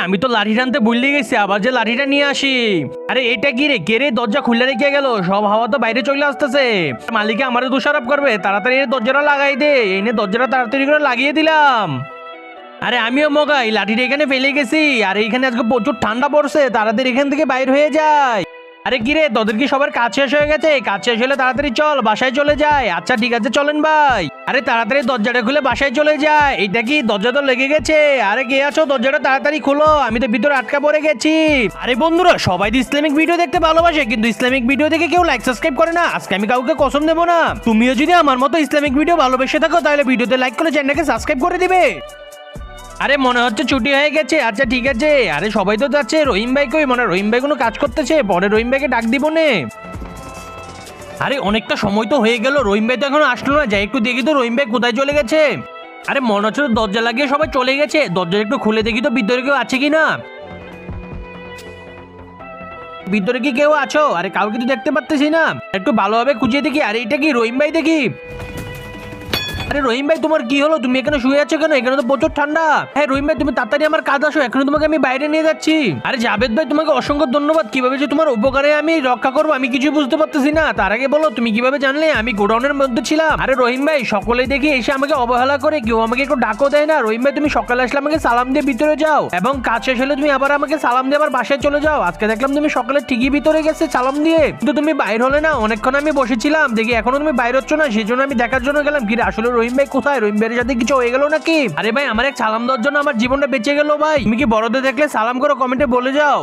আমি তো লাঠি টানতে ভুলে গেছি, আবার যে লাঠিটা নিয়ে আসি। আরে এটা কি রে, কে রে দরজা খুলে রেখে গেল? সব হাওয়া তো বাইরে চলে আসতেছে। মালিকে আমারও দোষারোপ করবে, তাড়াতাড়ি এই দরজাটা লাগাই দে। এনে দরজাটা তাড়াতাড়ি করে লাগিয়ে দিলাম। আরে আমিও মগাই লাঠিটা এখানে ফেলে গেছি, আর এইখানে আজকে প্রচুর ঠান্ডা পড়ছে, তাড়াতাড়ি এখান থেকে বাইর হয়ে যায়। আরে কি রে, তোদের কি সবার কাজ শেষ হয়ে গেছে? কাজ শেষ হলে তাড়াতাড়ি চল, বাসায় চলে যায়। আচ্ছা ঠিক আছে, চলেন ভাই। আরে তাড়াতাড়ি দরজাটা খুলে বাসায় চলে যায়। এটা কি, দরজা তো লেগে গেছে। আরে কে আছো, দরজাটা তাড়াতাড়ি খুলো, আমি তো ভিতরে আটকা পড়ে গেছি। আরে বন্ধুরা, সবাই তো ইসলামিক ভিডিও দেখতে ভালোবাসে, কিন্তু ইসলামিক ভিডিও দেখে কেউ লাইক সাবস্ক্রাইব করে না। আজকে আমি কাউকে কসম দেবো না, তুমিও যদি আমার মতো ইসলামিক ভিডিও ভালোবেসে থাকো, তাহলে ভিডিওতে লাইক করে চ্যানেলকে সাবস্ক্রাইব করে দিবে। আরে মনে হচ্ছে ছুটি হয়ে গেছে। আচ্ছা ঠিক আছে। আরে সবাই তো যাচ্ছে, রহিম ভাই কই? মনে হয় রহিম ভাই কোনো কাজ করতেছে, পরে রহিম ভাইকে ডাক দিব নে। আরে অনেকটা সময় তো হয়ে গেল, রহিম ভাই তো এখনো আসলো না। যাই একটু দেখি তো রহিম ভাই কোথায় চলে গেছে। আরে মনে হচ্ছে তো দরজা লাগিয়ে সবাই চলে গেছে। দরজা একটু খুলে দেখি তো ভিতরে কেউ আছে কি না। ভিতরে কি কেউ আছো? আরে কাউকে তো দেখতে পারতেছি না, একটু ভালোভাবে খুঁজে দেখি। আরে এটা কি, রহিম ভাই দেখি। আরে রহিম ভাই, তোমার কি হলো? তুমি এখানে শুয়ে আছো কেন? এখানে তো প্রচুর ঠান্ডা। হ্যাঁ রহিম ভাই, তুমি তাড়াতাড়ি আমার কাজ আসো, এখন তোমাকে আমি বাইরে নিয়ে যাচ্ছি। আরে জাবেদ ভাই, তোমাকে অসংখ্য ধন্যবাদ। কিভাবে যে তোমার উপকারে আমি রক্ষা করবো আমি কিছু বুঝতে পারতেছি না। তার আগে বলো, তুমি কিভাবে জানলে আমি গোডাউনের মধ্যে ছিলাম? আরে রহিম ভাই, সকলেই দেখি এসে আমাকে অবহেলা করে, কেউ আমাকে একটু ডাকও দেয় না। রহিম ভাই, তুমি সকালে আসলে আমাকে সালাম দিয়ে ভিতরে যাও, এবং কাজ শেষ হলে তুমি আবার আমাকে সালাম দিয়ে আবার বাসায় চলে যাও। আজকে দেখলাম তুমি সকালে ঠিকই ভিতরে গেছে সালাম দিয়ে, কিন্তু তুমি বাইর হলে না। অনেকক্ষণ আমি বসেছিলাম, দেখি এখনো তুমি বাইর হচ্ছ না, সেই জন্য আমি দেখার জন্য গেলাম। কি রে, আসলে রহিম ভাই কোথায়? রহিম ভাইয়ের সাথে কিছু হয়ে গেল নাকি? আরে ভাই, আমার এক সালাম দেওয়ার জন্য আমার জীবনটা বেঁচে গেল ভাই। তুমি কি বড়দের দেখলে সালাম করো, কমেন্টে বলে যাও।